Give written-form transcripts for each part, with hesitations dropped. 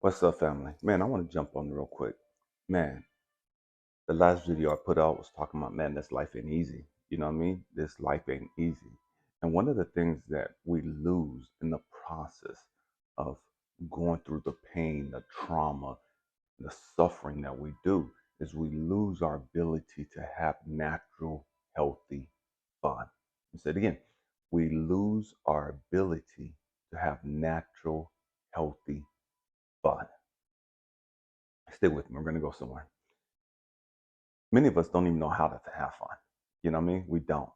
What's up, family? Man, I want to jump on real quick. Man, the last video I put out was talking about, man, this life ain't easy. You know what I mean? This life ain't easy. And one of the things that we lose in the process of going through the pain, the trauma, the suffering that we do is we lose our ability to have natural, healthy fun. I said again, we lose our ability to have natural, healthy fun. Stay with me. We're going to go somewhere. Many of us don't even know how to have fun. You know what I mean? We don't.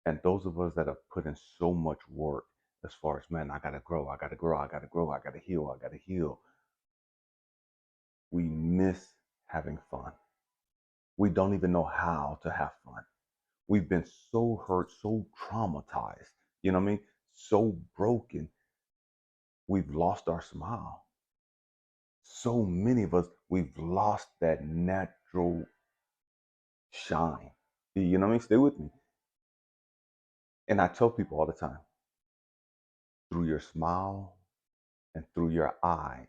And those of us that have put in so much work as far as, man, I got to grow, I got to grow, I got to grow, I got to heal, I got to heal. We miss having fun. We don't even know how to have fun. We've been so hurt, so traumatized, you know what I mean? So broken. We've lost our smile. So many of us, we've lost that natural shine. You know what I mean? Stay with me. And I tell people all the time, through your smile and through your eyes,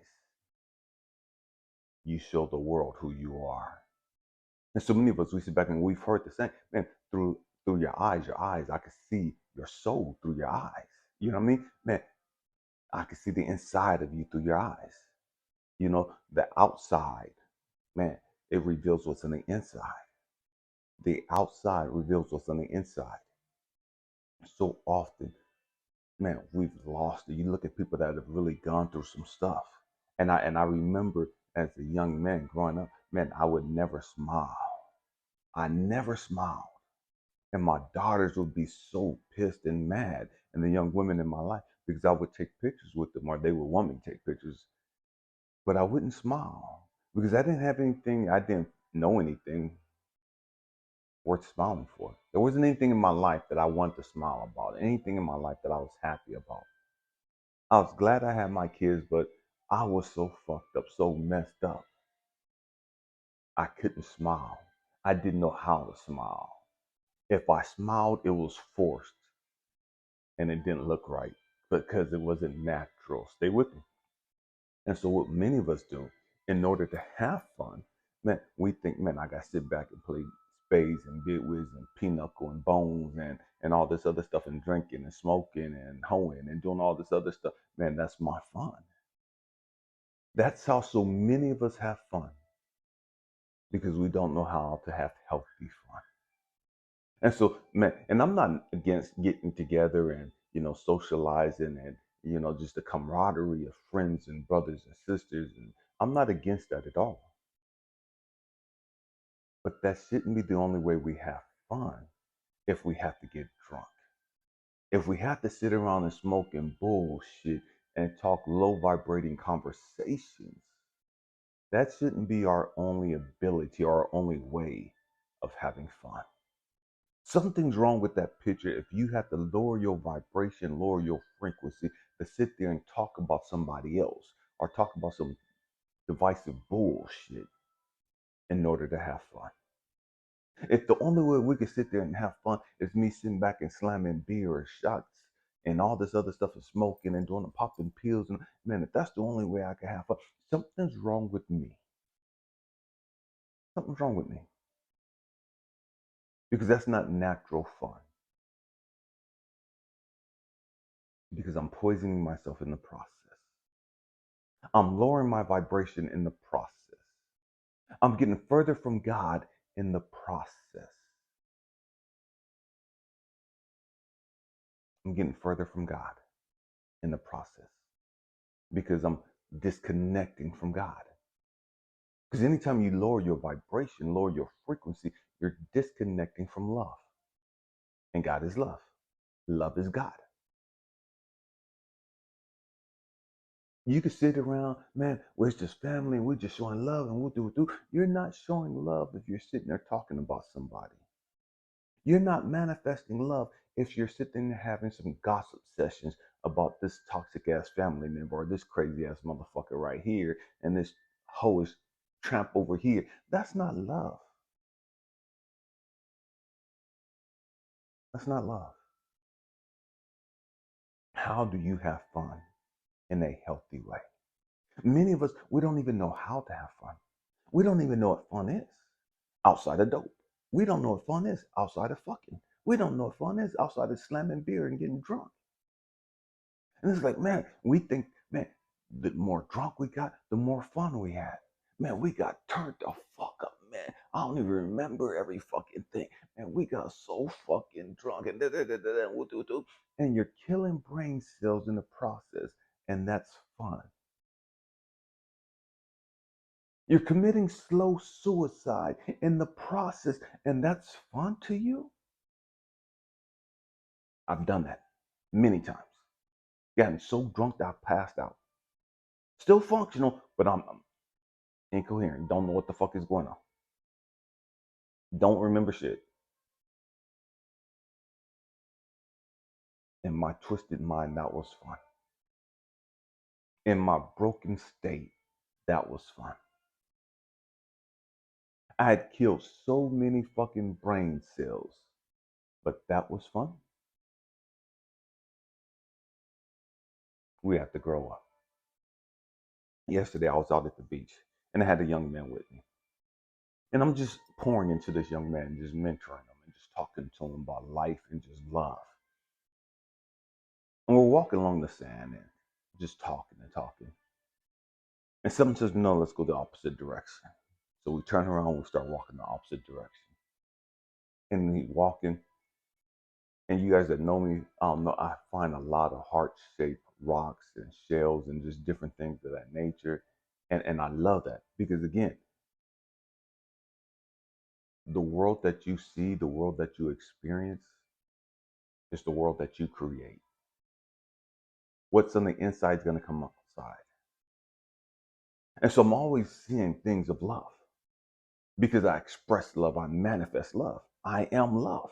you show the world who you are. And so many of us, we sit back and we've heard the same, man, through your eyes, I can see your soul through your eyes. You know what I mean? Man, I can see the inside of you through your eyes. You know, the outside, man, it reveals what's on the inside. The outside reveals what's on the inside. So often, man, we've lost it. You look at people that have really gone through some stuff. And I remember as a young man growing up, man, I would never smile. I never smiled. And my daughters would be so pissed and mad, and the young women in my life, because I would take pictures with them, or they would want me to take pictures, but I wouldn't smile because I didn't have anything, I didn't know anything worth smiling for. There wasn't anything in my life that I wanted to smile about, anything in my life that I was happy about. I was glad I had my kids, but I was so fucked up, so messed up. I couldn't smile. I didn't know how to smile. If I smiled, it was forced and it didn't look right because it wasn't natural. Stay with me. And so, what many of us do in order to have fun, man, we think, man, I got to sit back and play spades and bidwiz and pinochle and bones and all this other stuff and drinking and smoking and hoeing and doing all this other stuff. Man, that's my fun. That's how so many of us have fun because we don't know how to have healthy fun. And so, man, and I'm not against getting together and, socializing and, just the camaraderie of friends and brothers and sisters. And I'm not against that at all. But that shouldn't be the only way we have fun if we have to get drunk. If we have to sit around and smoke and bullshit and talk low vibrating conversations, that shouldn't be our only ability or our only way of having fun. Something's wrong with that picture if you have to lower your vibration, lower your frequency to sit there and talk about somebody else or talk about some divisive bullshit in order to have fun. If the only way we can sit there and have fun is me sitting back and slamming beer or shots and all this other stuff and smoking and doing popping pills, and man, if that's the only way I can have fun, something's wrong with me. Something's wrong with me because that's not natural fun. Because I'm poisoning myself in the process. I'm lowering my vibration in the process. I'm getting further from God in the process. I'm getting further from God in the process because I'm disconnecting from God. Because anytime you lower your vibration, lower your frequency, you're disconnecting from love. And God is love. Love is God. You can sit around, man, we're just family and we're just showing love and we'll do it. You're not showing love if you're sitting there talking about somebody. You're not manifesting love if you're sitting there having some gossip sessions about this toxic ass family member or this crazy ass motherfucker right here and this hoish tramp over here. That's not love. That's not love. How do you have fun in a healthy way? Many of us, we don't even know how to have fun. We don't even know what fun is outside of dope. We don't know what fun is outside of fucking. We don't know what fun is outside of slamming beer and getting drunk. And it's like, man, we think, man, the more drunk we got, the more fun we had. Man, we got turned the fuck up, man. I don't even remember every fucking thing. Man, we got so fucking drunk and and you're killing brain cells in the process, and that's fun. You're committing slow suicide in the process, and that's fun to you? I've done that many times. Gotten so drunk that I passed out. Still functional, but I'm incoherent. Don't know what the fuck is going on. Don't remember shit. In my twisted mind, that was fun. In my broken state, that was fun. I had killed so many fucking brain cells, but that was fun. We have to grow up. Yesterday, I was out at the beach and I had a young man with me. And I'm just pouring into this young man, just mentoring him and just talking to him about life and just love. And we're walking along the sand and just talking and talking. And someone says, no, let's go the opposite direction. So we turn around, we start walking the opposite direction. And we walking. And you guys that know me, I find a lot of heart-shaped rocks and shells and just different things of that nature. And I love that because, again, the world that you see, the world that you experience, is the world that you create. What's on the inside is going to come outside. And so I'm always seeing things of love because I express love, I manifest love. I am love.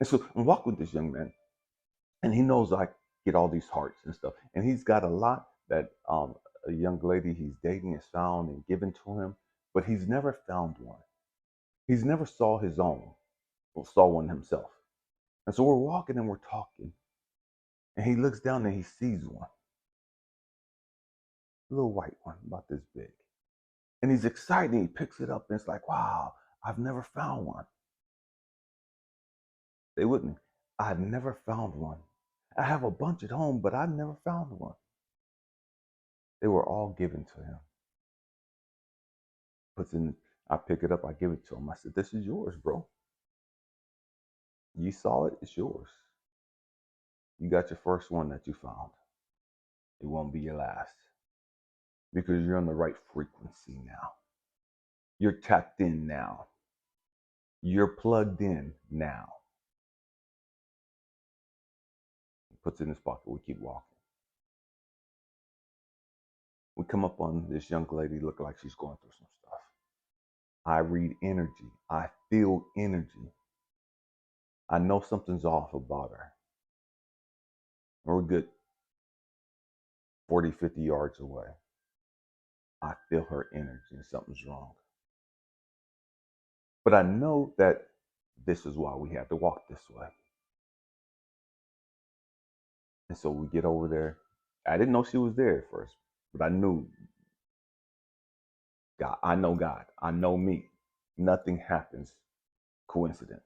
And so I walk with this young man, and he knows I get all these hearts and stuff. And he's got a lot that a young lady he's dating has found and given to him, but he's never found one. He's never saw his own or saw one himself. And so we're walking and we're talking, and he looks down and he sees one, a little white one, about this big. And he's excited. He picks it up and it's like, wow, I've never found one. Stay with me. I've never found one. I have a bunch at home, but I've never found one. They were all given to him. Puts in, I pick it up, I give it to him. I said, this is yours, bro. You saw it, it's yours. You got your first one that you found. It won't be your last. Because you're on the right frequency now. You're tapped in now. You're plugged in now. He puts it in his pocket. We keep walking. We come up on this young lady, look like she's going through some stuff. I read energy. I feel energy. I know something's off about her. We're a good 40, 50 yards away. I feel her energy and something's wrong. But I know that this is why we have to walk this way. And so we get over there. I didn't know she was there at first, but I knew God. I know God. I know me. Nothing happens coincidence.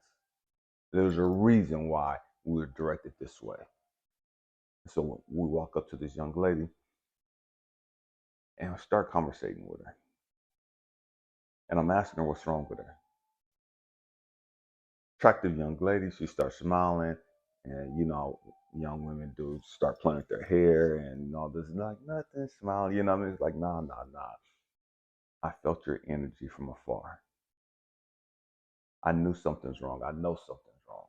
There's a reason why we're directed this way. So we walk up to this young lady and I start conversating with her. And I'm asking her what's wrong with her. Attractive young lady, she starts smiling, and young women do start playing with their hair and all this, like nothing, smile, what I mean? It's like, nah. I felt your energy from afar. I knew something's wrong. I know something's wrong.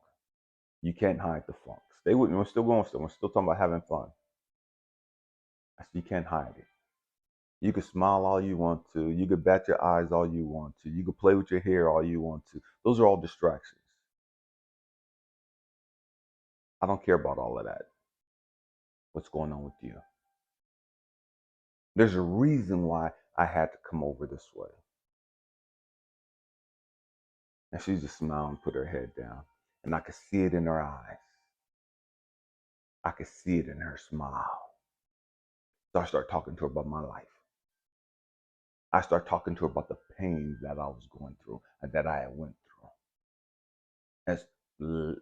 You can't hide the funk. Stay with me. We're still going still. We're still talking about having fun. I said, you can't hide it. You can smile all you want to. You can bat your eyes all you want to. You can play with your hair all you want to. Those are all distractions. I don't care about all of that. What's going on with you? There's a reason why I had to come over this way. And she just smiled and put her head down. And I could see it in her eyes. I could see it in her smile. So I start talking to her about my life. I start talking to her about the pain that I was going through and that I had went through. As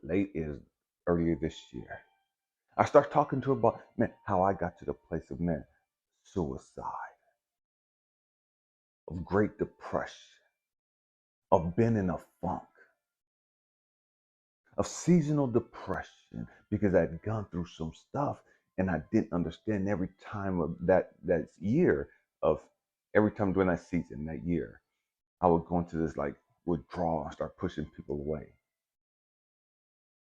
late as earlier this year, I start talking to her about, man, how I got to the place of, man, suicide, of great depression, of being in a funk, of seasonal depression, because I had gone through some stuff and I didn't understand every time of that year of every time during that season, that year, I would go into this like withdrawal and start pushing people away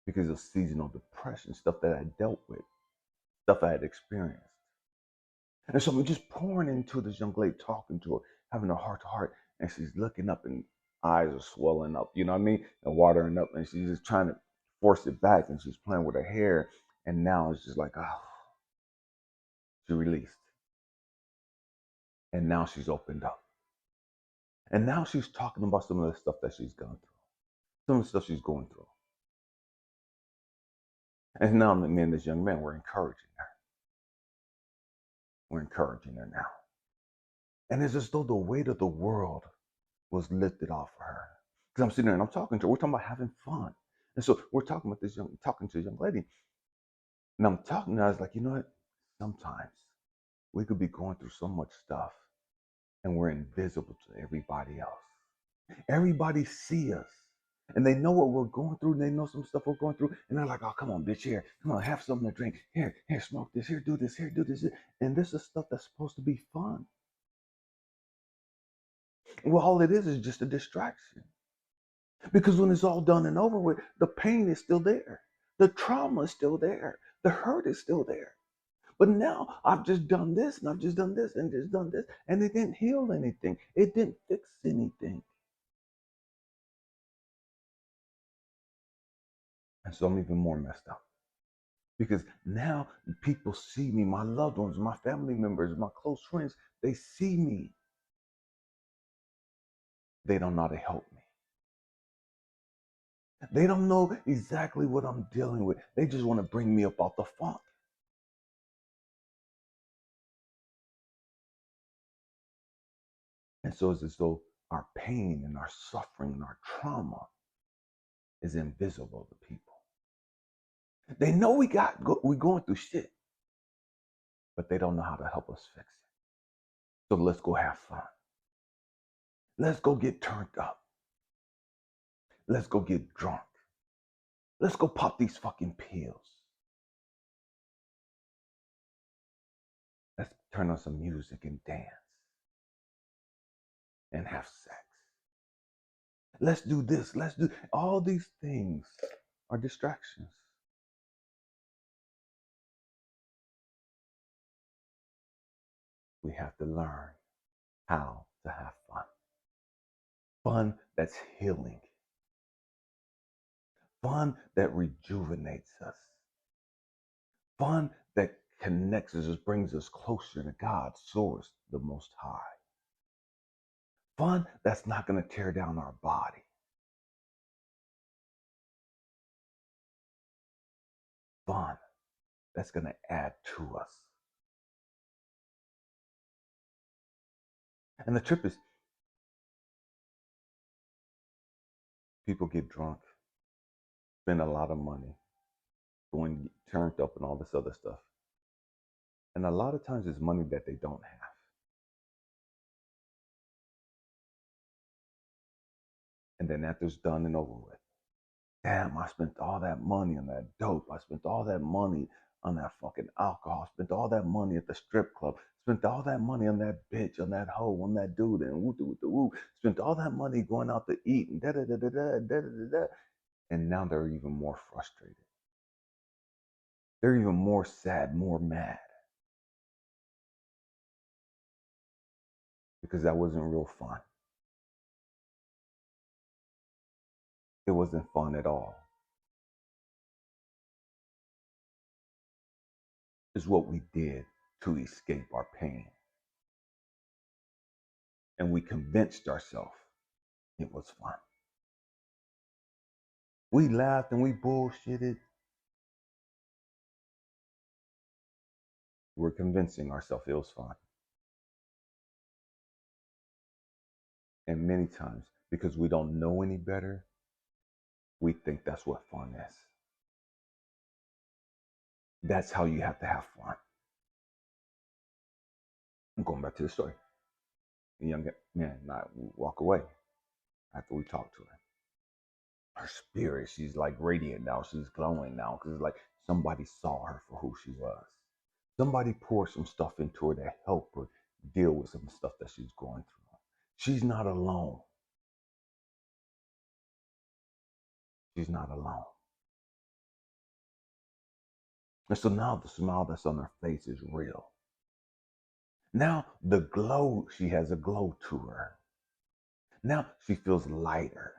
because of seasonal depression, stuff that I dealt with, stuff I had experienced. And so I'm just pouring into this young lady, talking to her, having a heart to heart, and she's looking up and eyes are swelling up, you know what I mean? And watering up, and she's just trying to force it back, and she's playing with her hair, and now it's just like, oh, she released. And now she's opened up. And now she's talking about some of the stuff that she's gone through, some of the stuff she's going through. And now me and this young man, we're encouraging her. We're encouraging her now. And it's as though the weight of the world was lifted off of her. Because I'm sitting there and I'm talking to her. We're talking about having fun. And so we're talking to a young lady. And I'm talking to her. I was like, you know what? Sometimes we could be going through so much stuff and we're invisible to everybody else. Everybody see us. And they know what we're going through. And they know some stuff we're going through. And they're like, oh, come on, bitch, here. Come on, have something to drink. Here, smoke this. Here, do this. Here, do this. And this is stuff that's supposed to be fun. Well, all it is just a distraction. Because when it's all done and over with, the pain is still there. The trauma is still there. The hurt is still there. But now I've just done this and I've just done this and just done this. And it didn't heal anything. It didn't fix anything. And so I'm even more messed up. Because now people see me, my loved ones, my family members, my close friends, they see me. They don't know how to help me. They don't know exactly what I'm dealing with. They just want to bring me up out the funk. And so it's as though our pain and our suffering and our trauma is invisible to people. They know we're going through shit, but they don't know how to help us fix it. So let's go have fun. Let's go get turned up. Let's go get drunk. Let's go pop these fucking pills. Let's turn on some music and dance and have sex. Let's do this. Let's do all these things are distractions. We have to learn how to have fun. Fun that's healing. Fun that rejuvenates us. Fun that connects us, brings us closer to God's source, the Most High. Fun that's not going to tear down our body. Fun that's going to add to us. And the trip is, people get drunk, spend a lot of money, going turned up and all this other stuff. And a lot of times it's money that they don't have. And then after it's done and over with, damn, I spent all that money on that dope. I spent all that money on that fucking alcohol. I spent all that money at the strip club. Spent all that money on that bitch, on that hoe, on that dude, and woo woo woo. Spent all that money going out to eat and da da da da da da da da. And now they're even more frustrated. They're even more sad, more mad. Because that wasn't real fun. It wasn't fun at all. It's what we did to escape our pain. And we convinced ourselves it was fun. We laughed and we bullshitted. We're convincing ourselves it was fun. And many times, because we don't know any better, we think that's what fun is. That's how you have to have fun. I'm going back to the story. The young man not walk away after we talked to her. Her spirit, she's like radiant now. She's glowing now because it's like somebody saw her for who she was. Somebody poured some stuff into her to help her deal with some stuff that she's going through. She's not alone. She's not alone. And so now the smile that's on her face is real. Now the glow, she has a glow to her. Now she feels lighter.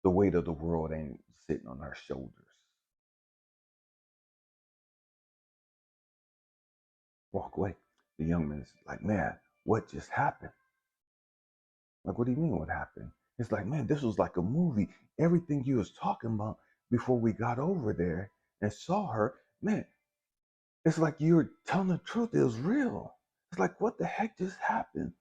The weight of the world ain't sitting on her shoulders. Walk away. The young man's like, man, what just happened? Like, what do you mean what happened? It's like, man, this was like a movie. Everything you was talking about before we got over there and saw her, man, it's like you were telling the truth. It was real. It's like, what the heck just happened?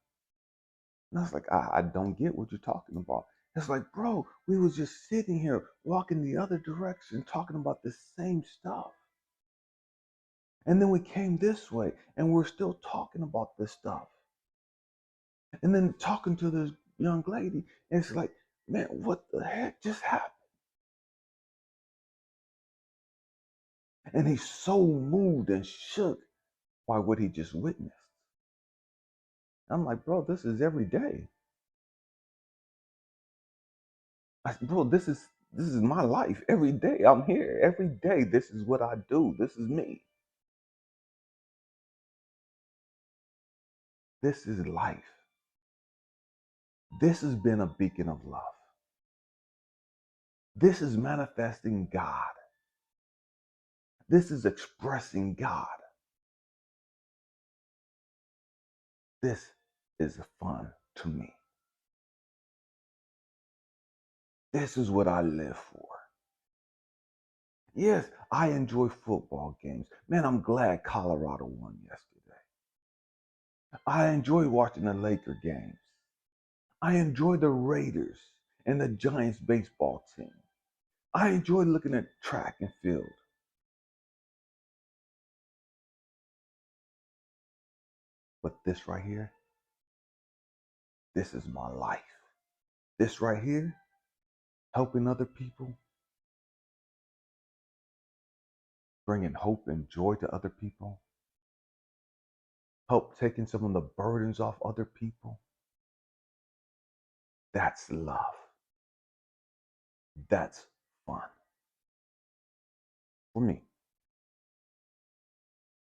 And I was like, I don't get what you're talking about. It's like, bro, we was just sitting here walking the other direction, talking about the same stuff. And then we came this way and we're still talking about this stuff. And then talking to this young lady, and it's like, man, what the heck just happened? And he's so moved and shook by what he just witnessed. I'm like, bro, this is every day. Bro, this is my life. Every day I'm here. Every day this is what I do. This is me. This is life. This has been a beacon of love. This is manifesting God. This is expressing God. This is fun to me. This is what I live for. Yes, I enjoy football games. Man, I'm glad Colorado won yesterday. I enjoy watching the Laker games. I enjoy the Raiders and the Giants baseball team. I enjoy looking at track and field. But this right here, this is my life. This right here, helping other people, bringing hope and joy to other people, help taking some of the burdens off other people. That's love. That's fun. For me.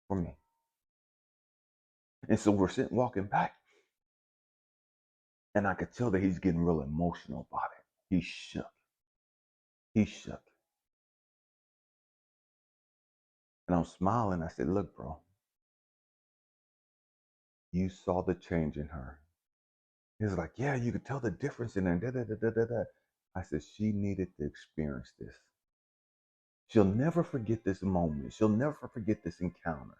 For me. And so we're sitting walking back, and I could tell that he's getting real emotional about it. He shook. He shook. And I'm smiling. I said, look, bro, you saw the change in her. He's like, yeah, you could tell the difference in her. Da, da, da, da, da, da. I said, she needed to experience this. She'll never forget this moment. She'll never forget this encounter.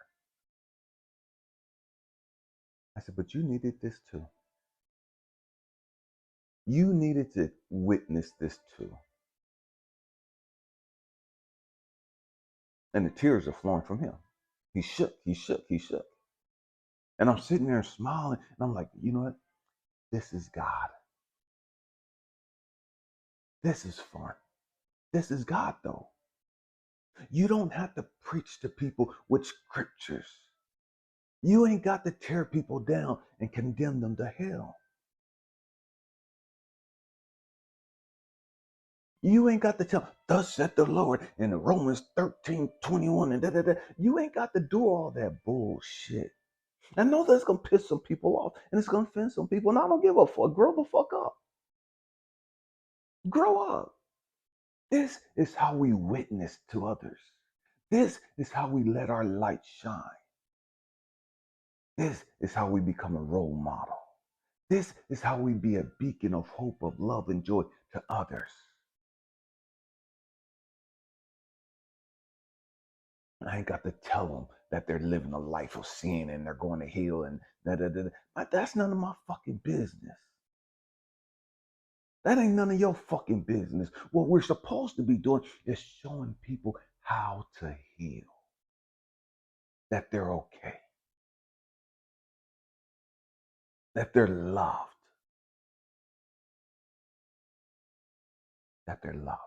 I said, but you needed this too. You needed to witness this too. And the tears are flowing from him. He shook, he shook, he shook. And I'm sitting there smiling, and I'm like, you know what? This is God. This is fun. This is God, though. You don't have to preach to people with scriptures. You ain't got to tear people down and condemn them to hell. You ain't got to tell, thus said the Lord in Romans 13:21 and da da da. You ain't got to do all that bullshit. I know that's going to piss some people off and it's going to offend some people, and I don't give a fuck. Grow the fuck up. Grow up. This is how we witness to others. This is how we let our light shine. This is how we become a role model. This is how we be a beacon of hope, of love, and joy to others. I ain't got to tell them that they're living a life of sin and they're going to hell and da da da. But that's none of my fucking business. That ain't none of your fucking business. What we're supposed to be doing is showing people how to heal, that they're okay, that they're loved, that they're loved.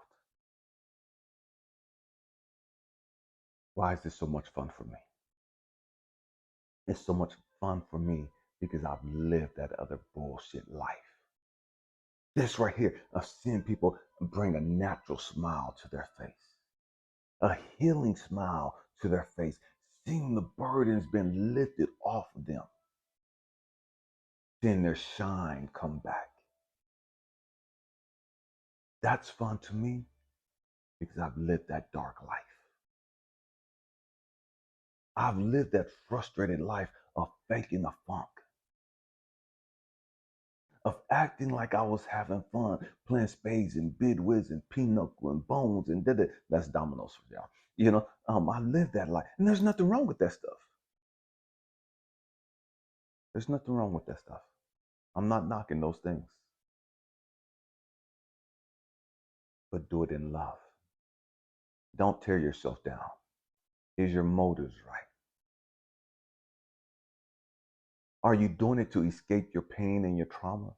Why is this so much fun for me? It's so much fun for me because I've lived that other bullshit life. This right here of seeing people bring a natural smile to their face, a healing smile to their face, seeing the burdens been lifted off of them, seeing their shine come back. That's fun to me because I've lived that dark life. I've lived that frustrated life of faking the funk, of acting like I was having fun, playing spades and bidwiz and pinochle and bones and da. That's dominoes for y'all. I lived that life, and there's nothing wrong with that stuff. There's nothing wrong with that stuff. I'm not knocking those things, but do it in love. Don't tear yourself down. Is your motives right? Are you doing it to escape your pain and your trauma?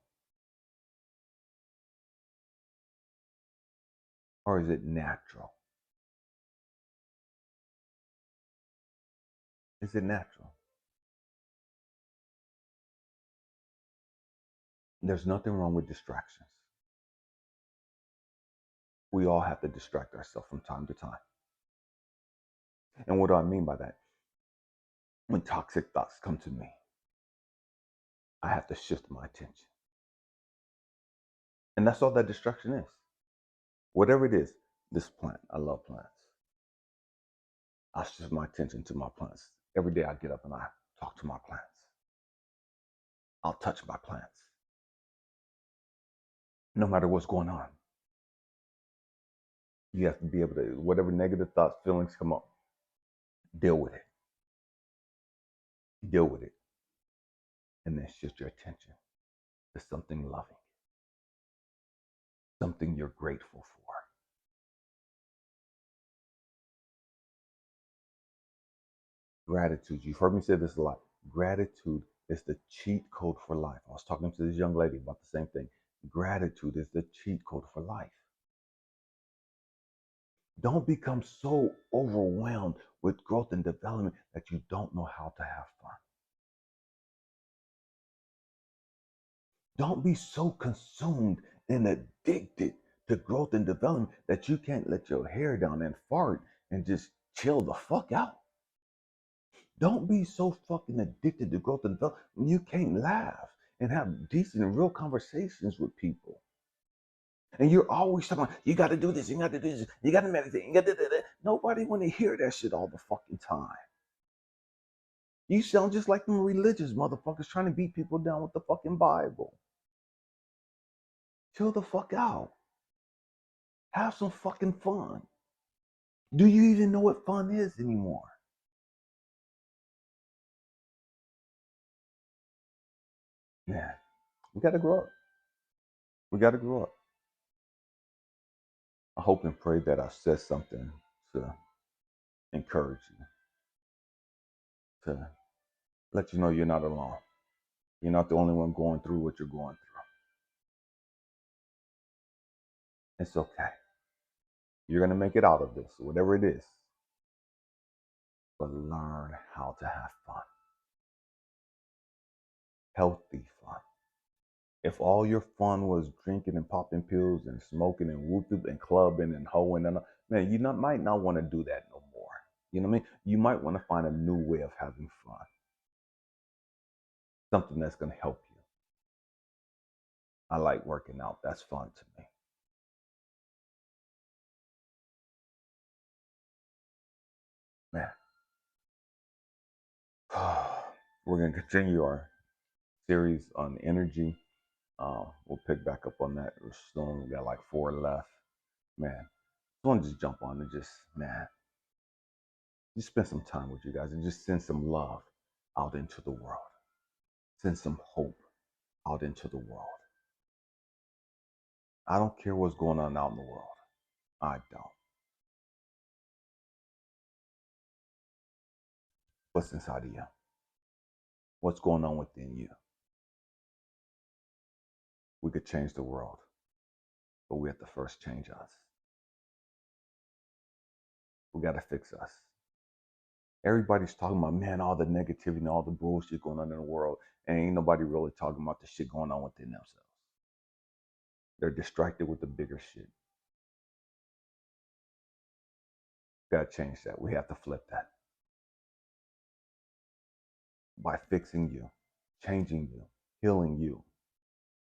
Or is it natural? Is it natural? There's nothing wrong with distractions. We all have to distract ourselves from time to time. And what do I mean by that? When toxic thoughts come to me, I have to shift my attention. And that's all that distraction is. Whatever it is, this plant, I love plants. I shift my attention to my plants. Every day I get up and I talk to my plants. I'll touch my plants. No matter what's going on. You have to be able to, whatever negative thoughts, feelings come up, deal with it. Deal with it. And then shift your attention to something loving, something you're grateful for. Gratitude. You've heard me say this a lot. Gratitude is the cheat code for life. I was talking to this young lady about the same thing. Gratitude is the cheat code for life. Don't become so overwhelmed with growth and development that you don't know how to have fun. Don't be so consumed and addicted to growth and development that you can't let your hair down and fart and just chill the fuck out. Don't be so fucking addicted to growth and development when you can't laugh and have decent and real conversations with people. And you're always talking about, you got to do this, you got to do this, you got to meditate, you got to do that. Nobody want to hear that shit all the fucking time. You sound just like them religious motherfuckers trying to beat people down with the fucking Bible. Chill the fuck out. Have some fucking fun. Do you even know what fun is anymore? Yeah, we got to grow up. We got to grow up. I hope and pray that I said something to encourage you, to let you know you're not alone. You're not the only one going through what you're going through. It's okay. You're going to make it out of this, whatever it is. But learn how to have fun. Healthy fun. If all your fun was drinking and popping pills and smoking and whooping and clubbing and hoeing, and man, you might not want to do that no more. You know what I mean? You might want to find a new way of having fun. Something that's going to help you. I like working out. That's fun to me. Man. We're going to continue our series on energy. We'll pick back up on that soon. We got like 4 left. Man, I want to just jump on and just, man, Just spend some time with you guys and just send some love out into the world. Send some hope out into the world. I don't care what's going on out in the world. I don't. What's inside of you? What's going on within you? We could change the world, but we have to first change us. We got to fix us. Everybody's talking about, man, all the negativity and all the bullshit going on in the world, and ain't nobody really talking about the shit going on within themselves. They're distracted with the bigger shit. Got to change that. We have to flip that. By fixing you, changing you, healing you,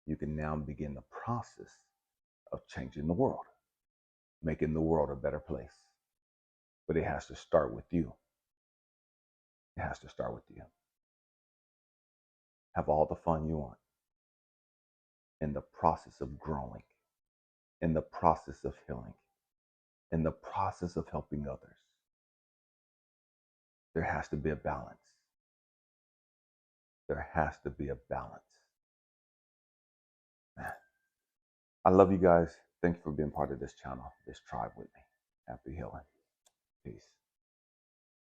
you can now begin the process of changing the world, making the world a better place. But it has to start with you. It has to start with you. Have all the fun you want in the process of growing, in the process of healing, in the process of helping others. There has to be a balance. There has to be a balance. Man, I love you guys. Thank you for being part of this channel, this tribe with me. Happy healing. Peace.